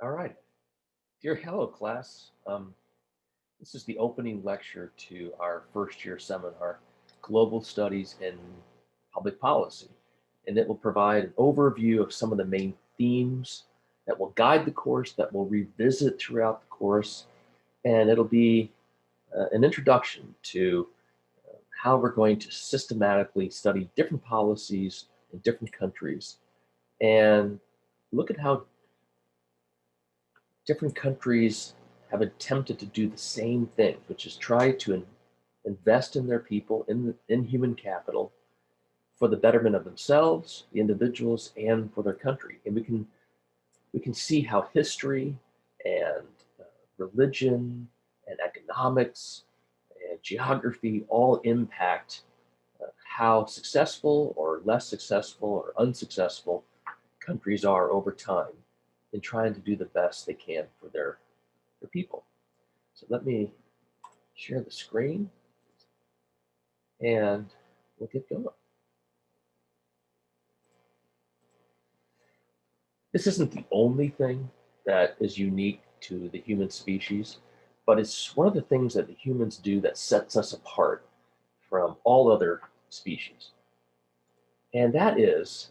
All right. Dear hello, class. This is the opening lecture to our first year seminar, Global Studies in Public Policy. And it will provide an overview of some of the main themes that will guide the course, that we'll revisit throughout the course. And it'll be an introduction to how we're going to systematically study different policies in different countries and look at how different countries have attempted to do the same thing, which is try to invest in their people, in human capital, for the betterment of themselves, the individuals, and for their country. And we can see how history and religion and economics and geography all impact how successful or less successful or unsuccessful countries are over time in trying to do the best they can for their people. So let me share the screen and we'll get going. This isn't the only thing that is unique to the human species, but it's one of the things that the humans do that sets us apart from all other species. And that is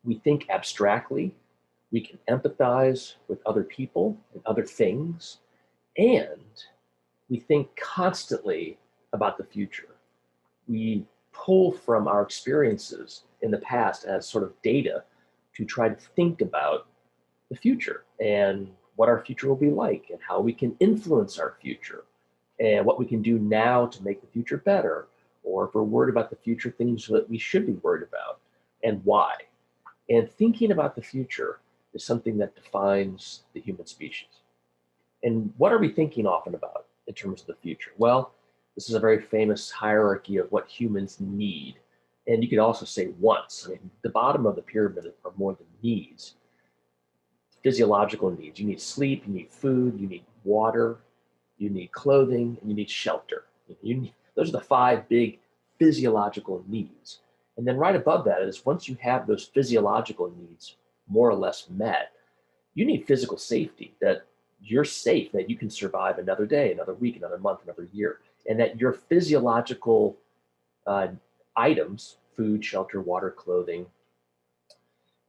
we think abstractly, we can empathize with other people and other things, and we think constantly about the future. We pull from our experiences in the past as sort of data to try to think about the future and what our future will be like and how we can influence our future and what we can do now to make the future better, or if we're worried about the future, things that we should be worried about and why. And thinking about the future is something that defines the human species. And what are we thinking often about in terms of the future? Well, this is a very famous hierarchy of what humans need. And you could also say wants. I mean, the bottom of the pyramid are more than needs, physiological needs. You need sleep, you need food, you need water, you need clothing, and you need shelter. Those are the five big physiological needs. And then right above that is once you have those physiological needs more or less met, you need physical safety, that you're safe, that you can survive another day, another week, another month, another year, and that your physiological uh, items, food, shelter, water, clothing,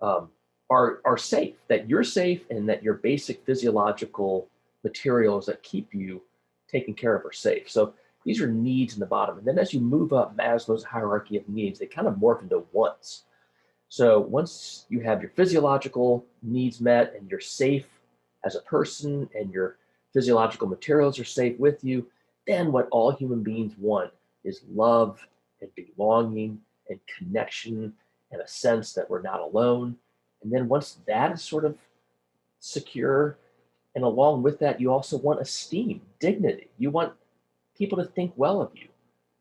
um, are safe, that you're safe, and that your basic physiological materials that keep you taken care of are safe. So these are needs in the bottom. And then as you move up Maslow's hierarchy of needs, they kind of morph into wants. So once you have your physiological needs met and you're safe as a person and your physiological materials are safe with you, then what all human beings want is love and belonging and connection and a sense that we're not alone. And then once that is sort of secure, and along with that, you also want esteem, dignity. You want people to think well of you.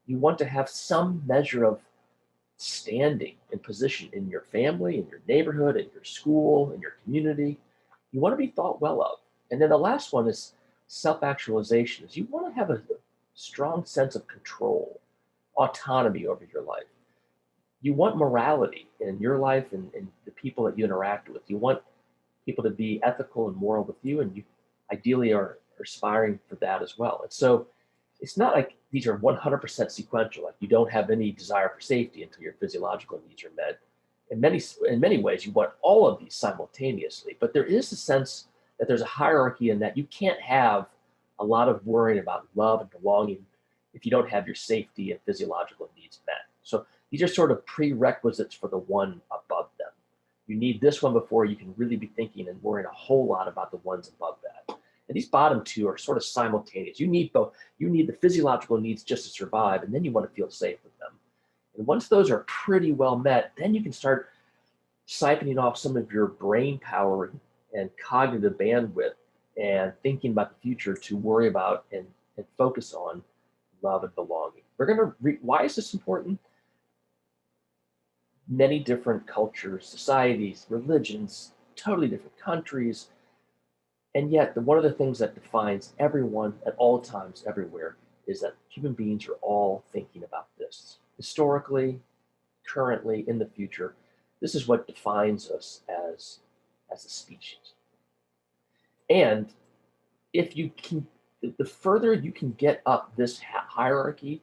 You want to have some measure of standing and position in your family, in your neighborhood, in your school, in your community. You want to be thought well of. And then the last one is self-actualization, is you want to have a strong sense of control, autonomy over your life. You want morality in your life and the people that you interact with. You want people to be ethical and moral with you, and you ideally are aspiring for that as well. And so it's not like these are 100% sequential, like you don't have any desire for safety until your physiological needs are met. In many ways, you want all of these simultaneously, but there is a sense that there's a hierarchy in that you can't have a lot of worrying about love and belonging if you don't have your safety and physiological needs met. So these are sort of prerequisites for the one above them. You need this one before you can really be thinking and worrying a whole lot about the ones above that. And these bottom two are sort of simultaneous. You need both. You need the physiological needs just to survive, and then you want to feel safe with them. And once those are pretty well met, then you can start siphoning off some of your brain power and cognitive bandwidth and thinking about the future to worry about and focus on love and belonging. Why is this important? Many different cultures, societies, religions, totally different countries. And yet, one of the things that defines everyone at all times, everywhere, is that human beings are all thinking about this. Historically, currently, in the future, this is what defines us as a species. And if you can, the further you can get up this hierarchy,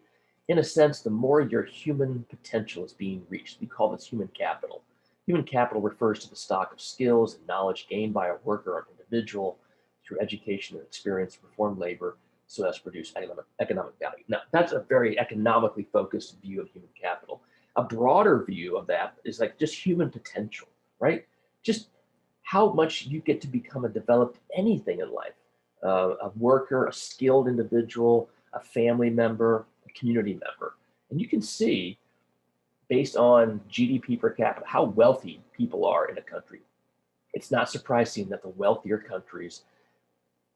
in a sense, the more your human potential is being reached. We call this human capital. Human capital refers to the stock of skills and knowledge gained by a worker or individual through education and experience to perform labor so as to produce economic value. Now, that's a very economically focused view of human capital. A broader view of that is like just human potential, right? Just how much you get to become a developed anything in life, a worker, a skilled individual, a family member, a community member. And you can see, based on GDP per capita, how wealthy people are in a country. It's not surprising that the wealthier countries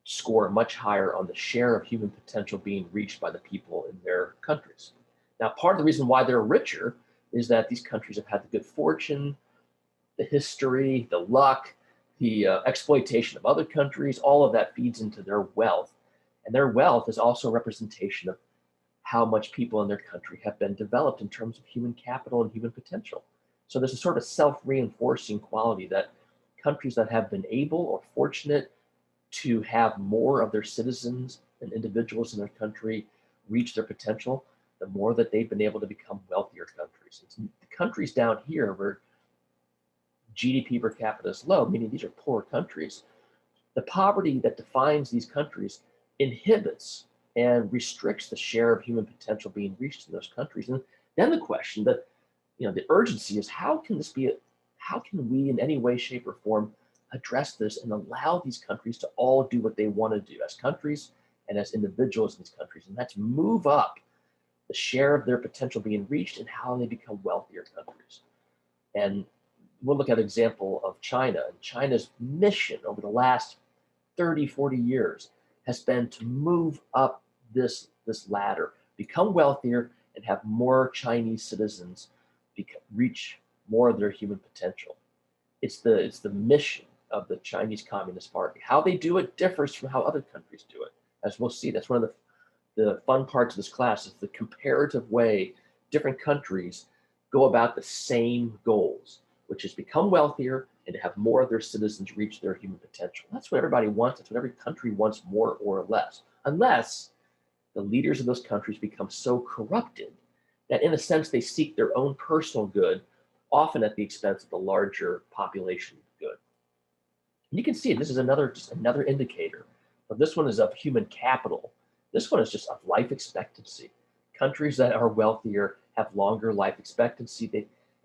score much higher on the share of human potential being reached by the people in their countries. Now, part of the reason why they're richer is that these countries have had the good fortune, the history, the luck, the exploitation of other countries. All of that feeds into their wealth. And their wealth is also a representation of how much people in their country have been developed in terms of human capital and human potential. So there's a sort of self-reinforcing quality that countries that have been able or fortunate to have more of their citizens and individuals in their country reach their potential, the more that they've been able to become wealthier countries. It's the countries down here where GDP per capita is low, meaning these are poor countries, the poverty that defines these countries inhibits and restricts the share of human potential being reached in those countries. And then the question that, the urgency is, how can we in any way, shape, or form address this and allow these countries to all do what they want to do as countries and as individuals in these countries? And that's move up the share of their potential being reached and how they become wealthier countries. And we'll look at an example of China. And China's mission over the last 30, 40 years has been to move up this ladder, become wealthier, and have more Chinese citizens reach more of their human potential. It's the mission of the Chinese Communist Party. How they do it differs from how other countries do it. As we'll see, that's one of the fun parts of this class is the comparative way different countries go about the same goals, which is become wealthier and to have more of their citizens reach their human potential. That's what everybody wants. That's what every country wants, more or less, unless the leaders of those countries become so corrupted that in a sense they seek their own personal good, often at the expense of the larger population good. And you can see this is just another indicator. But this one is of human capital. This one is just of life expectancy. Countries that are wealthier have longer life expectancy.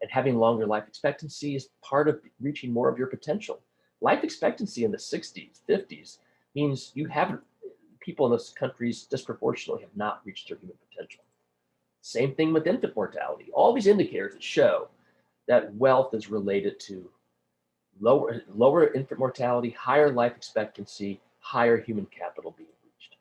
And having longer life expectancy is part of reaching more of your potential. Life expectancy in the 60s, 50s means people in those countries disproportionately have not reached their human potential. Same thing with infant mortality. All these indicators that show that wealth is related to lower infant mortality, higher life expectancy, higher human capital being reached.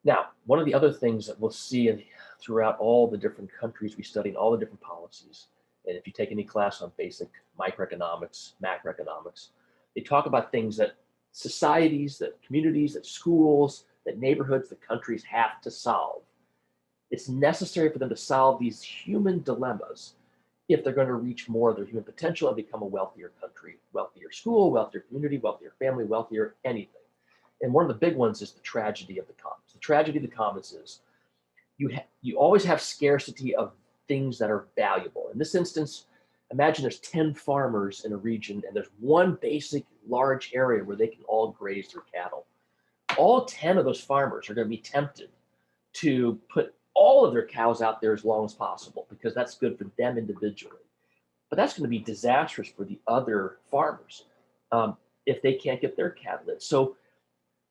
Now, one of the other things that we'll see throughout all the different countries we study and all the different policies, and if you take any class on basic microeconomics, macroeconomics, they talk about things that societies, that communities, that schools, that neighborhoods, that countries have to solve. It's necessary for them to solve these human dilemmas if they're going to reach more of their human potential and become a wealthier country, wealthier school, wealthier community, wealthier family, wealthier anything. And one of the big ones is the tragedy of the commons. The tragedy of the commons is you always have scarcity of things that are valuable. In this instance, imagine there's 10 farmers in a region and there's one basic large area where they can all graze their cattle. All 10 of those farmers are going to be tempted to put all of their cows out there as long as possible because that's good for them individually. But that's going to be disastrous for the other farmers if they can't get their cattle in. So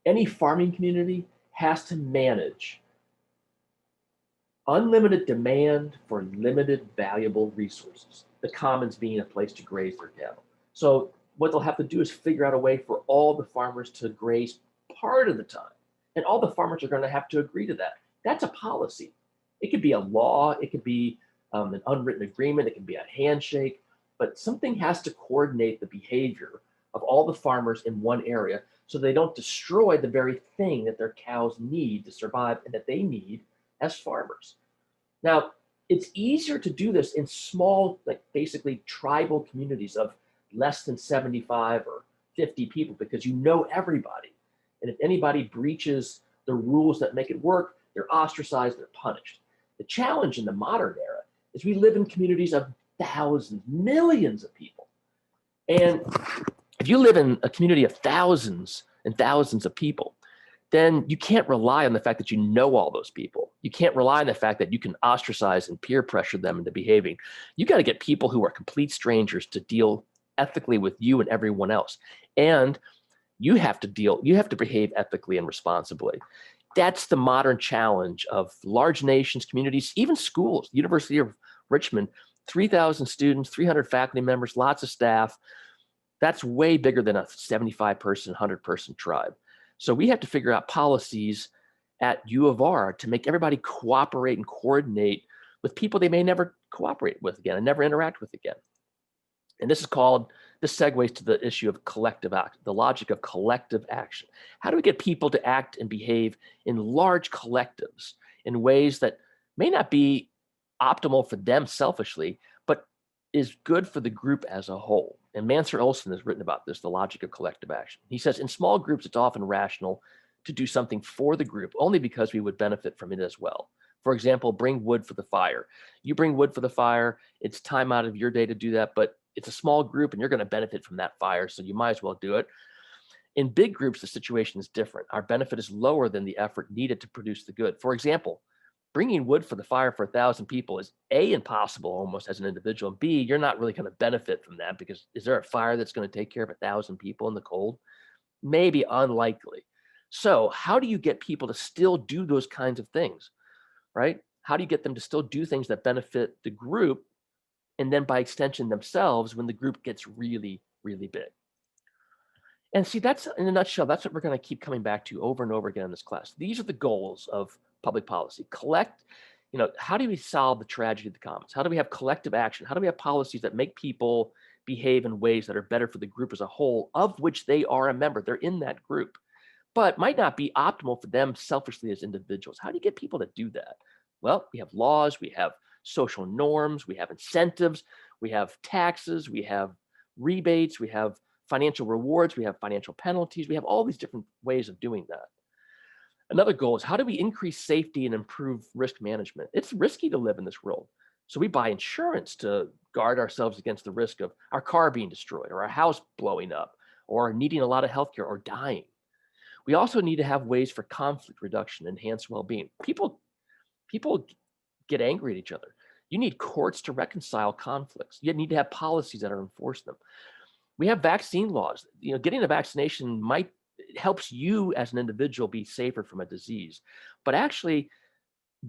any farming community has to manage unlimited demand for limited valuable resources, the commons being a place to graze their cattle. So what they'll have to do is figure out a way for all the farmers to graze part of the time. And all the farmers are going to have to agree to that. That's a policy. It could be a law, it could be an unwritten agreement, it can be a handshake, but something has to coordinate the behavior of all the farmers in one area so they don't destroy the very thing that their cows need to survive and that they need as farmers. Now, it's easier to do this in small, like basically tribal communities of less than 75 or 50 people because you know everybody. And if anybody breaches the rules that make it work, they're ostracized, they're punished. The challenge in the modern era is we live in communities of thousands, millions of people. And if you live in a community of thousands and thousands of people, then you can't rely on the fact that you know all those people. You can't rely on the fact that you can ostracize and peer pressure them into behaving. You got to get people who are complete strangers to deal ethically with you and everyone else. And you have to behave ethically and responsibly. That's the modern challenge of large nations, communities, even schools. University of Richmond, 3,000 students, 300 faculty members, lots of staff. That's way bigger than a 75-person, 100-person tribe. So we have to figure out policies at U of R to make everybody cooperate and coordinate with people they may never cooperate with again and never interact with again. And this segues to the issue of collective act, the logic of collective action. How do we get people to act and behave in large collectives in ways that may not be optimal for them selfishly, but is good for the group as a whole? And Mansur Olson has written about this, the logic of collective action. He says, in small groups, it's often rational to do something for the group only because we would benefit from it as well. For example, bring wood for the fire. You bring wood for the fire, it's time out of your day to do that, but it's a small group and you're going to benefit from that fire, so you might as well do it. In big groups, the situation is different. Our benefit is lower than the effort needed to produce the good. For example, bringing wood for the fire for 1,000 people is A, impossible almost as an individual, and B, you're not really going to benefit from that because is there a fire that's going to take care of 1,000 people in the cold? Maybe unlikely. So how do you get people to still do those kinds of things, right? How do you get them to still do things that benefit the group and then by extension themselves when the group gets really, really big? And see, that's in a nutshell, that's what we're going to keep coming back to over and over again in this class. These are the goals of public policy. How do we solve the tragedy of the commons? How do we have collective action? How do we have policies that make people behave in ways that are better for the group as a whole, of which they are a member? They're in that group, but might not be optimal for them selfishly as individuals. How do you get people to do that? Well, we have laws, we have social norms, we have incentives, we have taxes, we have rebates, we have financial rewards, we have financial penalties, we have all these different ways of doing that. Another goal is how do we increase safety and improve risk management? It's risky to live in this world. So we buy insurance to guard ourselves against the risk of our car being destroyed or our house blowing up or needing a lot of healthcare or dying. We also need to have ways for conflict reduction, enhanced well-being. People get angry at each other. You need courts to reconcile conflicts. You need to have policies that are enforcing them. We have vaccine laws. Getting a vaccination helps you as an individual be safer from a disease, but actually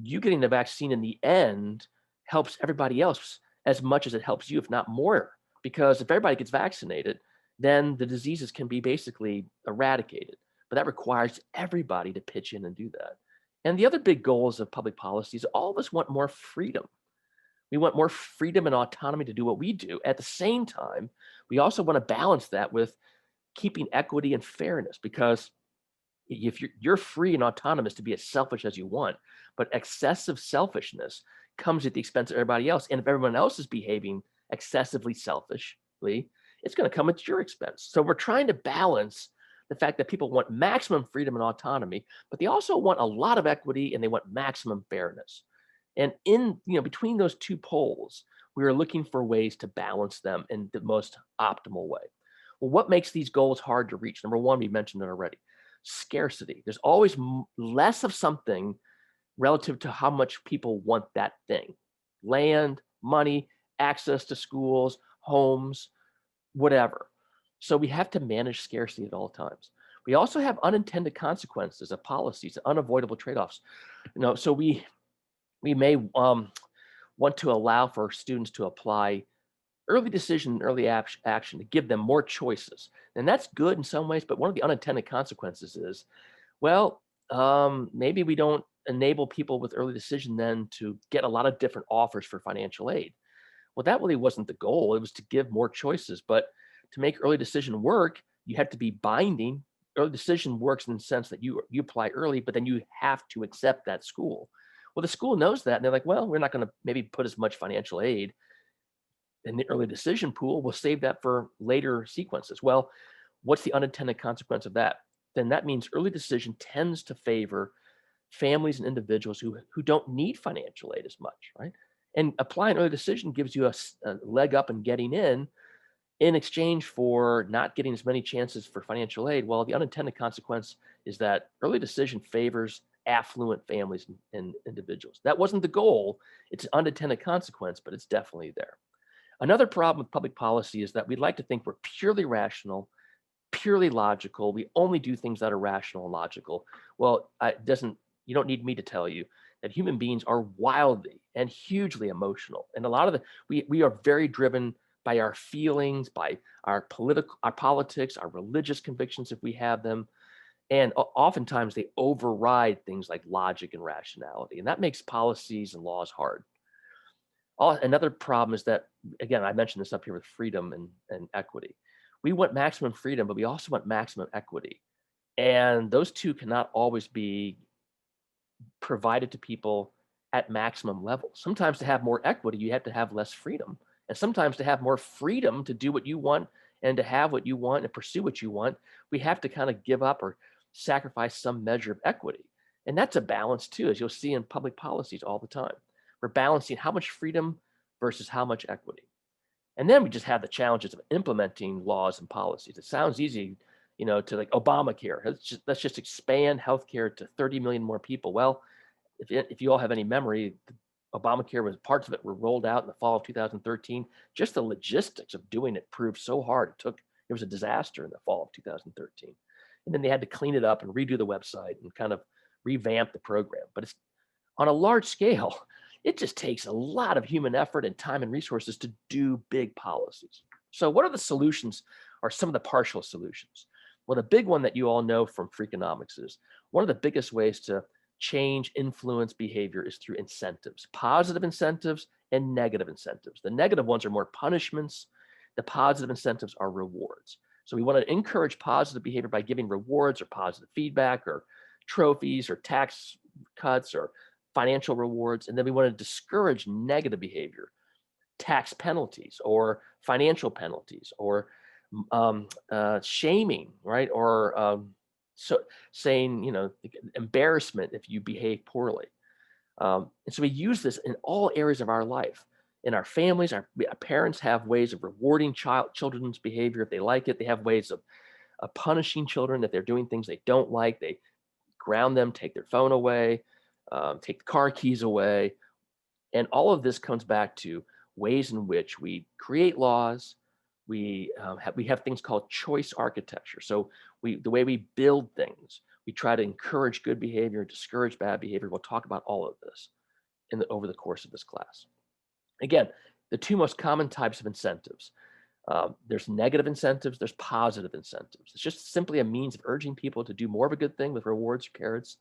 you getting the vaccine in the end helps everybody else as much as it helps you, if not more, because if everybody gets vaccinated, then the diseases can be basically eradicated. But that requires everybody to pitch in and do that. And the other big goals of public policy is all of us want more freedom. We want more freedom and autonomy to do what we do. At the same time, we also want to balance that with keeping equity and fairness, because if you're free and autonomous to be as selfish as you want, but excessive selfishness comes at the expense of everybody else. And if everyone else is behaving excessively selfishly, it's going to come at your expense. So we're trying to balance the fact that people want maximum freedom and autonomy, but they also want a lot of equity and they want maximum fairness. And between those two poles, we are looking for ways to balance them in the most optimal way. Well, what makes these goals hard to reach? Number one, we mentioned it already, scarcity. There's always less of something relative to how much people want that thing. Land, money, access to schools, homes, whatever. So we have to manage scarcity at all times. We also have unintended consequences of policies, unavoidable trade-offs. So we may want to allow for students to apply early decision, early action to give them more choices. And that's good in some ways, but one of the unintended consequences is, maybe we don't enable people with early decision then to get a lot of different offers for financial aid. Well, that really wasn't the goal. It was to give more choices, but to make early decision work, you have to be binding. Early decision works in the sense that you apply early, but then you have to accept that school. Well, the school knows that, and they're like, well, we're not going to maybe put as much financial aid in the early decision pool. We'll save that for later sequences. Well, What's the unintended consequence of that? Then that means early decision tends to favor families and individuals who don't need financial aid as much, right? And applying early decision gives you a leg up in getting in exchange for not getting as many chances for financial aid. Well, the unintended consequence is that early decision favors affluent families and individuals. That wasn't the goal. It's an unintended consequence, but it's definitely there. Another problem with public policy is that we'd like to think we're purely rational, purely logical. We only do things that are rational and logical. Well, you don't need me to tell you that human beings are wildly and hugely emotional. And a lot of we are very driven by our feelings, by our politics, our religious convictions, if we have them. And oftentimes they override things like logic and rationality. And that makes policies and laws hard. Another problem is that, again, I mentioned this up here with freedom and equity. We want maximum freedom, but we also want maximum equity. And those two cannot always be provided to people at maximum levels. Sometimes to have more equity, you have to have less freedom. And sometimes to have more freedom to do what you want and to have what you want and pursue what you want, we have to kind of give up or sacrifice some measure of equity. And that's a balance too, as you'll see in public policies all the time. We're balancing how much freedom versus how much equity. And then we just have the challenges of implementing laws and policies. It sounds easy, to like Obamacare. Let's just expand healthcare to 30 million more people. Well, if you all have any memory, Obamacare parts of it were rolled out in the fall of 2013. Just the logistics of doing it proved so hard. It was a disaster in the fall of 2013. And then they had to clean it up and redo the website and kind of revamp the program. But it's on a large scale, it just takes a lot of human effort and time and resources to do big policies. So what are the solutions or some of the partial solutions? Well, the big one that you all know from Freakonomics is one of the biggest ways to change influence behavior is through incentives, positive incentives and negative incentives. The negative ones are more punishments. The positive incentives are rewards. So we want to encourage positive behavior by giving rewards or positive feedback or trophies or tax cuts or financial rewards. And then we want to discourage negative behavior, tax penalties or financial penalties or shaming, right? Or so saying, embarrassment if you behave poorly. And so we use this in all areas of our life. In our families, our parents have ways of rewarding children's behavior if they like it. They have ways of punishing children if they're doing things they don't like. They ground them, take their phone away, take the car keys away. And all of this comes back to ways in which we create laws. We have things called choice architecture. So the way we build things, we try to encourage good behavior, discourage bad behavior. We'll talk about all of this over the course of this class. Again, the two most common types of incentives. There's negative incentives, there's positive incentives. It's just simply a means of urging people to do more of a good thing with rewards or carrots,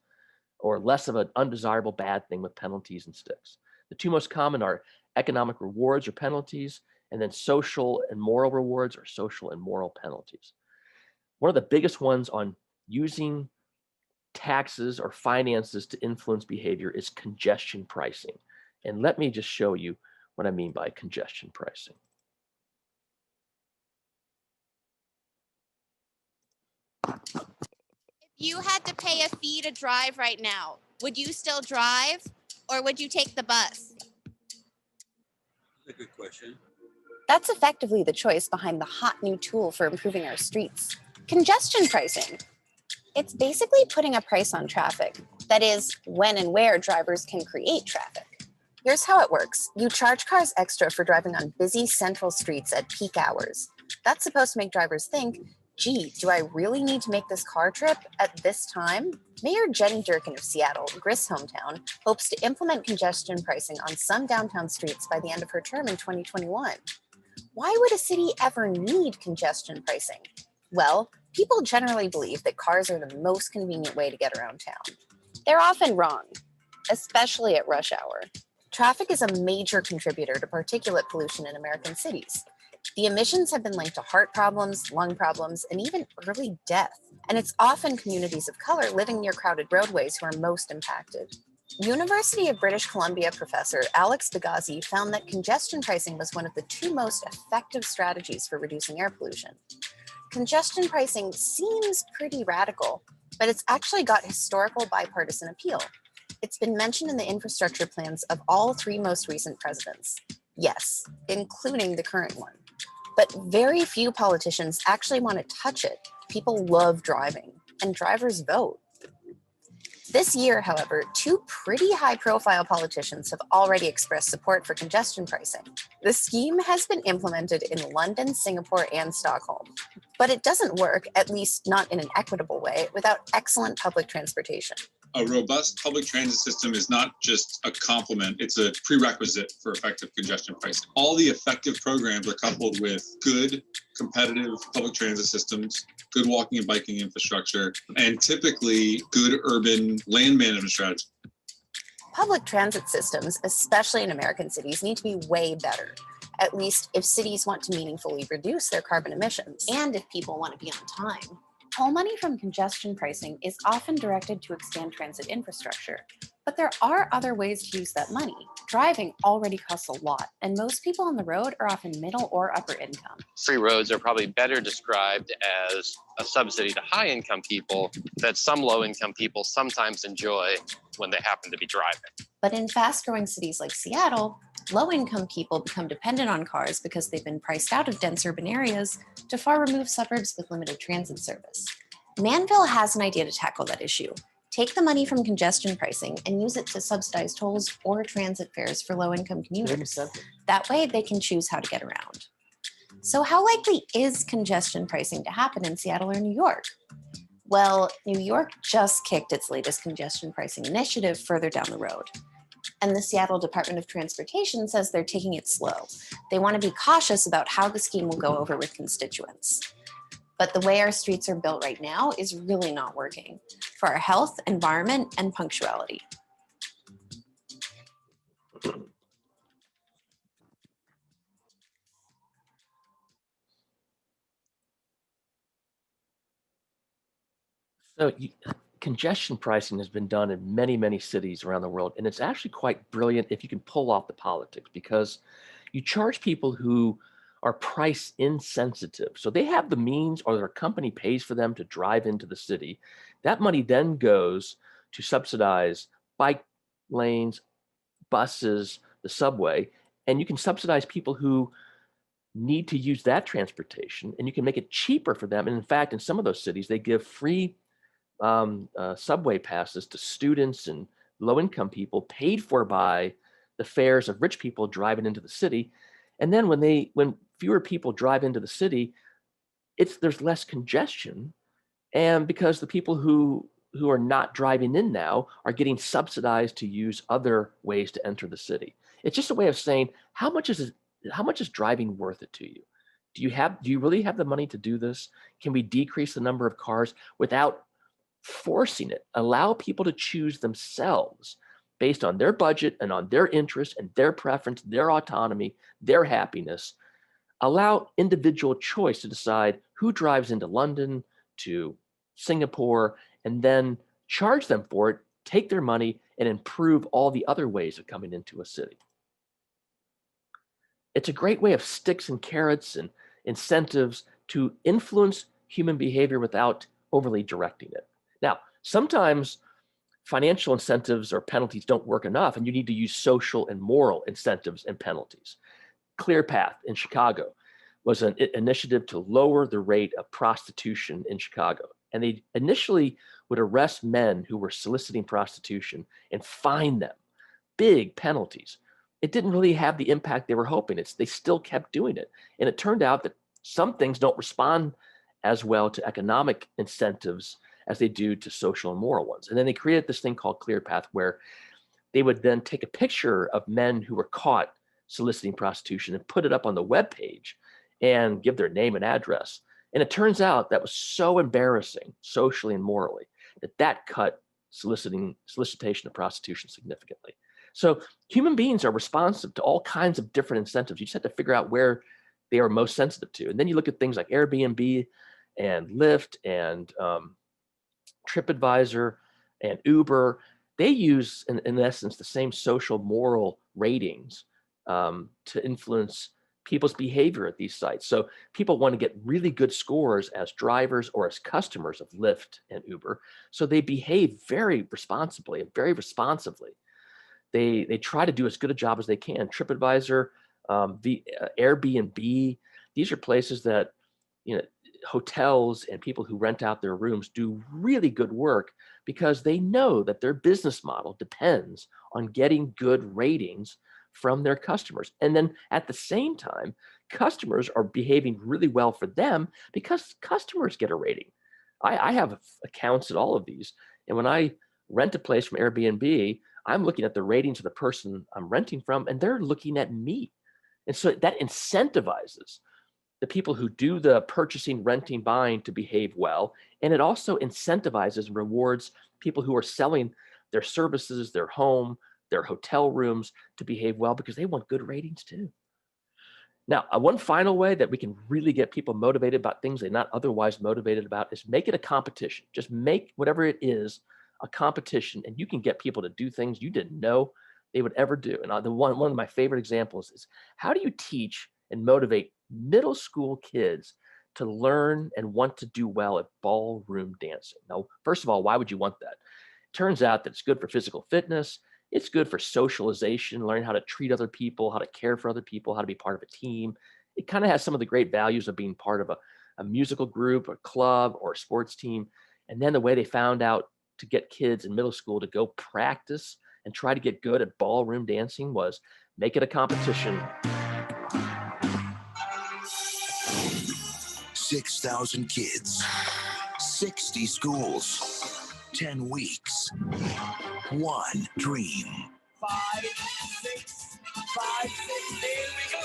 or less of an undesirable bad thing with penalties and sticks. The two most common are economic rewards or penalties, and then social and moral rewards or social and moral penalties. One of the biggest ones on using taxes or finances to influence behavior is congestion pricing. And let me just show you what I mean by congestion pricing. If you had to pay a fee to drive right now, would you still drive or would you take the bus? That's a good question. That's effectively the choice behind the hot new tool for improving our streets, congestion pricing. It's basically putting a price on traffic. That is, when and where drivers can create traffic. Here's how it works. You charge cars extra for driving on busy central streets at peak hours. That's supposed to make drivers think, gee, do I really need to make this car trip at this time? Mayor Jenny Durkin of Seattle, Grist's hometown, hopes to implement congestion pricing on some downtown streets by the end of her term in 2021. Why would a city ever need congestion pricing? Well, people generally believe that cars are the most convenient way to get around town. They're often wrong, especially at rush hour. Traffic is a major contributor to particulate pollution in American cities. The emissions have been linked to heart problems, lung problems, and even early death. And it's often communities of color living near crowded roadways who are most impacted. University of British Columbia professor Alex Dagazi found that congestion pricing was one of the two most effective strategies for reducing air pollution. Congestion pricing seems pretty radical, but it's actually got historical bipartisan appeal. It's been mentioned in the infrastructure plans of all three most recent presidents. Yes, including the current one. But very few politicians actually want to touch it. People love driving, and drivers vote. This year, however, two pretty high-profile politicians have already expressed support for congestion pricing. The scheme has been implemented in London, Singapore, and Stockholm. But it doesn't work, at least not in an equitable way, without excellent public transportation. A robust public transit system is not just a complement, it's a prerequisite for effective congestion pricing. All the effective programs are coupled with good, competitive public transit systems, good walking and biking infrastructure, and typically good urban land management strategies. Public transit systems, especially in American cities, need to be way better. At least if cities want to meaningfully reduce their carbon emissions, and if people want to be on time. All money from congestion pricing is often directed to expand transit infrastructure, but there are other ways to use that money. Driving already costs a lot, and most people on the road are often middle or upper income. Free roads are probably better described as a subsidy to high-income people that some low-income people sometimes enjoy when they happen to be driving. But in fast-growing cities like Seattle, low-income people become dependent on cars because they've been priced out of dense urban areas to far-removed suburbs with limited transit service. Manville has an idea to tackle that issue. Take the money from congestion pricing and use it to subsidize tolls or transit fares for low-income commuters. That way, they can choose how to get around. So how likely is congestion pricing to happen in Seattle or New York? Well, New York just kicked its latest congestion pricing initiative further down the road. And the Seattle Department of Transportation says they're taking it slow. They want to be cautious about how the scheme will go over with constituents. But the way our streets are built right now is really not working for our health, environment, and punctuality. So congestion pricing has been done in many, many cities around the world, and it's actually quite brilliant if you can pull off the politics, because you charge people who are price insensitive. So they have the means, or their company pays for them to drive into the city. That money then goes to subsidize bike lanes, buses, the subway, and you can subsidize people who need to use that transportation, and you can make it cheaper for them. And in fact, in some of those cities, they give free subway passes to students and low-income people, paid for by the fares of rich people driving into the city. And then when fewer people drive into the city, there's less congestion, and because the people who are not driving in now are getting subsidized to use other ways to enter the city. It's just a way of saying, how much is driving worth it to you? Do you really have the money to do this? Can we decrease the number of cars without forcing it? Allow people to choose themselves based on their budget and on their interest and their preference, their autonomy, their happiness. Allow individual choice to decide who drives into London, to Singapore, and then charge them for it, take their money, and improve all the other ways of coming into a city. It's a great way of sticks and carrots and incentives to influence human behavior without overly directing it. Now, sometimes financial incentives or penalties don't work enough, and you need to use social and moral incentives and penalties. Clear Path in Chicago was an initiative to lower the rate of prostitution in Chicago. And they initially would arrest men who were soliciting prostitution and fine them, big penalties. It didn't really have the impact they were hoping. They still kept doing it. And it turned out that some things don't respond as well to economic incentives as they do to social and moral ones. And then they created this thing called Clear Path, where they would then take a picture of men who were caught soliciting prostitution and put it up on the webpage and give their name and address. And it turns out that was so embarrassing socially and morally that cut solicitation of prostitution significantly. So human beings are responsive to all kinds of different incentives. You just have to figure out where they are most sensitive to. And then you look at things like Airbnb and Lyft and TripAdvisor and Uber. They use, in essence, the same social moral ratings to influence people's behavior at these sites. So people want to get really good scores as drivers or as customers of Lyft and Uber. So they behave very responsibly and very responsively. They try to do as good a job as they can. TripAdvisor, the Airbnb, these are places that, you know, hotels and people who rent out their rooms do really good work because they know that their business model depends on getting good ratings from their customers. And then at the same time, customers are behaving really well for them because customers get a rating. I have accounts at all of these. And when I rent a place from Airbnb, I'm looking at the ratings of the person I'm renting from, and they're looking at me. And so that incentivizes the people who do the purchasing, renting, buying to behave well. And it also incentivizes and rewards people who are selling their services, their home, their hotel rooms to behave well because they want good ratings too. Now, one final way that we can really get people motivated about things they're not otherwise motivated about is make it a competition. Just make whatever it is a competition, and you can get people to do things you didn't know they would ever do. And one of my favorite examples is, how do you teach and motivate middle school kids to learn and want to do well at ballroom dancing? Now, first of all, why would you want that? Turns out that it's good for physical fitness. It's good for socialization, learning how to treat other people, how to care for other people, how to be part of a team. It kind of has some of the great values of being part of a musical group, a club, or a sports team. And then the way they found out to get kids in middle school to go practice and try to get good at ballroom dancing was make it a competition. 6,000 kids, 60 schools, 10 weeks, one dream. 5, 6, 5, 6, there we go.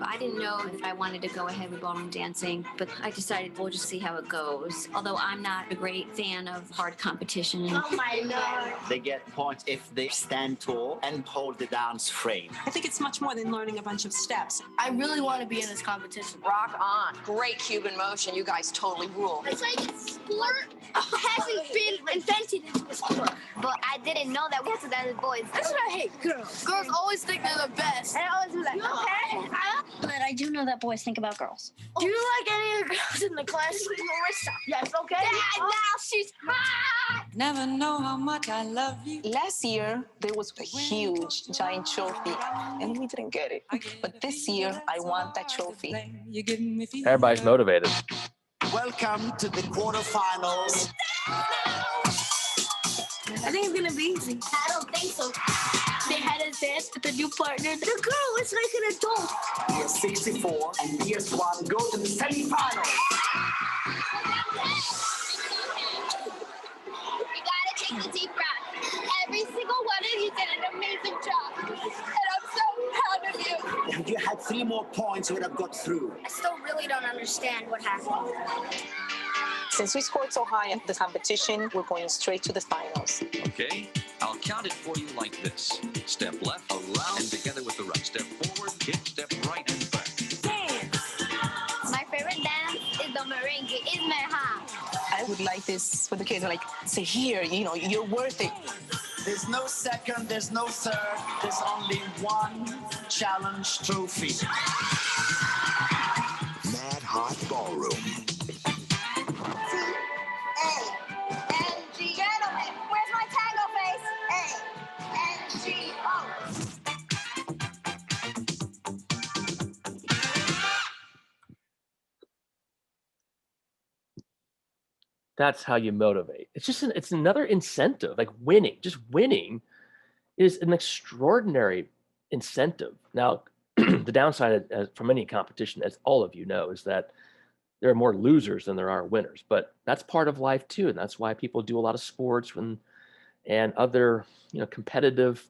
I didn't know if I wanted to go ahead with ballroom dancing, but I decided we'll just see how it goes. Although I'm not a great fan of hard competition. Oh my Lord. They get points if they stand tall and hold the dance frame. I think it's much more than learning a bunch of steps. I really want to be in this competition. Rock on. Great Cuban motion. You guys totally rule. It's like a sport hasn't been invented into a sport. But I didn't know that we had to dance with boys. That's what I hate, girls. Girls always think they're the best. And I always be like, okay. But I do know that boys think about girls. Do you like any of the girls in the class? Marissa. Yes, okay. Dad, now she's hot. Never know how much I love you. Last year, there was a huge, giant trophy, and we didn't get it. But this year, I want that trophy. Everybody's motivated. Welcome to the quarterfinals. I think it's gonna be easy. I don't think so. They had a dance with a new partner. The girl is like an adult. Year 64 and year 1 go to the semifinals. You gotta take the deep breath. Every single one of you did an amazing job. And I'm so proud of you. If you had 3 more points, you would have got through. I still really don't understand what happened. Since we scored so high in the competition, we're going straight to the finals. Okay, I'll count it for you like this. Step left, around, and together with the right. Step forward, kick, step right, and back. Dance! My favorite dance is the merengue. It's Merha. I would like this for the kids, like, say, here, you know, you're worth it. There's no second, there's no third, there's only one challenge trophy. Mad Hot Ballroom. Gentlemen, where's my tango face? A-N-G-O. That's how you motivate. It's just it's another incentive, like winning. Just winning is an extraordinary incentive. Now, the downside from any competition, as all of you know, is that there are more losers than there are winners. But that's part of life too, and that's why people do a lot of sports and other competitive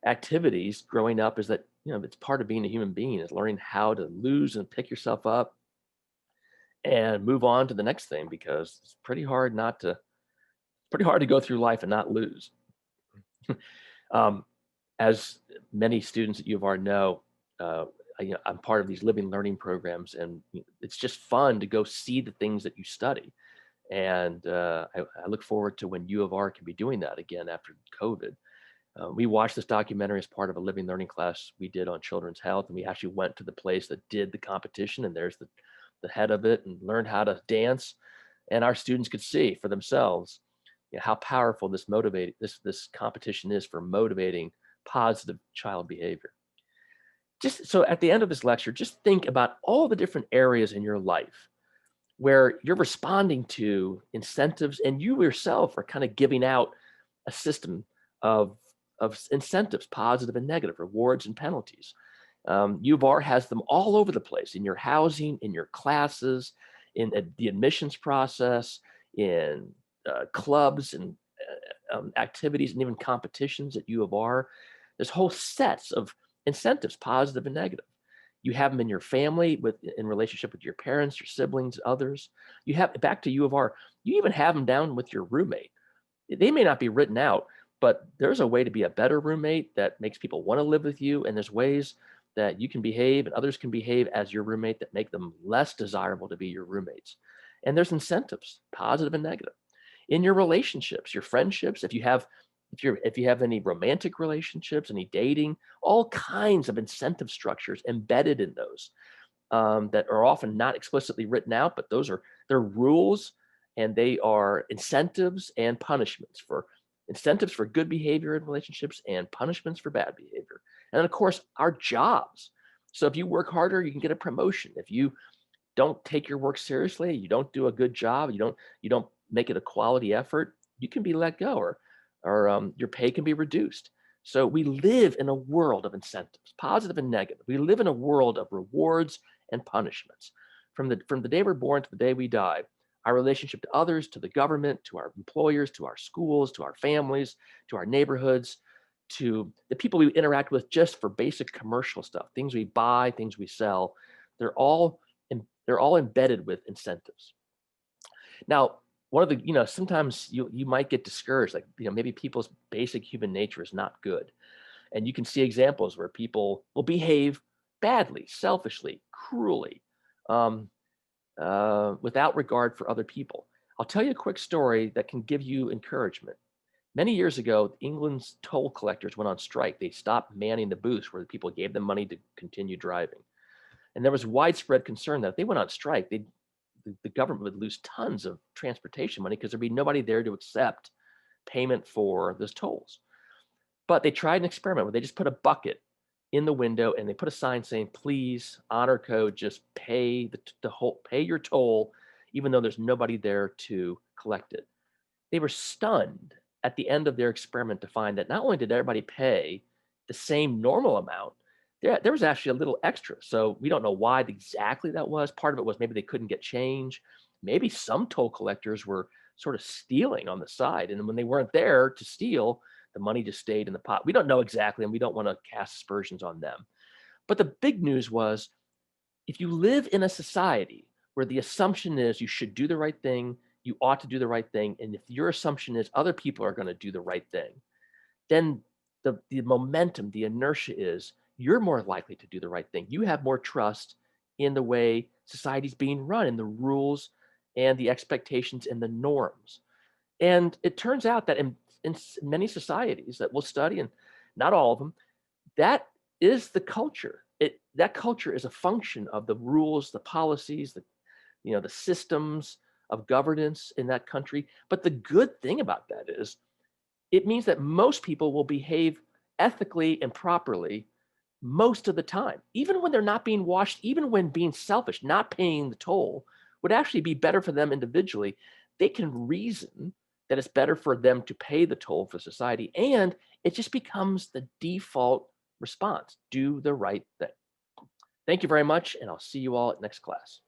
activities growing up. Is that it's part of being a human being, is learning how to lose and pick yourself up and move on to the next thing, because it's pretty hard to go through life and not lose. As many students at U of R know, I'm part of these living learning programs, and it's just fun to go see the things that you study. And I look forward to when U of R can be doing that again after COVID. We watched this documentary as part of a living learning class we did on children's health, and we actually went to the place that did the competition, and there's the head of it, and learned how to dance, and our students could see for themselves, you know, how powerful this competition is for motivating positive child behavior. Just so at the end of this lecture, just think about all the different areas in your life where you're responding to incentives, and you yourself are kind of giving out a system of incentives, positive and negative, rewards and penalties. U of R has them all over the place, in your housing, in your classes, in the admissions process, in clubs and activities, and even competitions at U of R. There's whole sets of incentives, positive and negative. You have them in your family, in relationship with your parents, your siblings, others. You have, back to U of R, you even have them down with your roommate. They may not be written out, but there's a way to be a better roommate that makes people want to live with you. And there's ways that you can behave and others can behave as your roommate that make them less desirable to be your roommates. And there's incentives, positive and negative. In your relationships, your friendships, if you have any romantic relationships, any dating, all kinds of incentive structures embedded in those that are often not explicitly written out, but they're rules, and they are incentives and punishments, for incentives for good behavior in relationships and punishments for bad behavior. And then, of course, our jobs. So if you work harder, you can get a promotion. If you don't take your work seriously, you don't do a good job, you don't make it a quality effort, you can be let go, or your pay can be reduced. So we live in a world of incentives, positive and negative. We live in a world of rewards and punishments. From the day we're born to the day we die, our relationship to others, to the government, to our employers, to our schools, to our families, to our neighborhoods, to the people we interact with just for basic commercial stuff, things we buy, things we sell, they're all embedded with incentives. Now, one of the, sometimes you might get discouraged, like, maybe people's basic human nature is not good. And you can see examples where people will behave badly, selfishly, cruelly, without regard for other people. I'll tell you a quick story that can give you encouragement. Many years ago, England's toll collectors went on strike. They stopped manning the booths where the people gave them money to continue driving. And there was widespread concern that if they went on strike, the government would lose tons of transportation money because there'd be nobody there to accept payment for those tolls. But they tried an experiment where they just put a bucket in the window and they put a sign saying, "Please, honor code, just pay pay your toll, even though there's nobody there to collect it." They were stunned at the end of their experiment to find that not only did everybody pay the same normal amount, there was actually a little extra. So we don't know why exactly that was. Part of it was maybe they couldn't get change. Maybe some toll collectors were sort of stealing on the side. And when they weren't there to steal, the money just stayed in the pot. We don't know exactly, and we don't want to cast aspersions on them. But the big news was, if you live in a society where the assumption is you should do the right thing, you ought to do the right thing, and if your assumption is other people are going to do the right thing, then the momentum, the inertia is you're more likely to do the right thing. You have more trust in the way society's being run, in the rules and the expectations and the norms. And it turns out that in many societies that we'll study, and not all of them, that is the culture. That culture is a function of the rules, the policies, the systems of governance in that country. But the good thing about that is it means that most people will behave ethically and properly most of the time, even when they're not being watched, even when being selfish, not paying the toll would actually be better for them individually. They can reason that it's better for them to pay the toll for society, and it just becomes the default response. Do the right thing. Thank you very much, and I'll see you all at next class.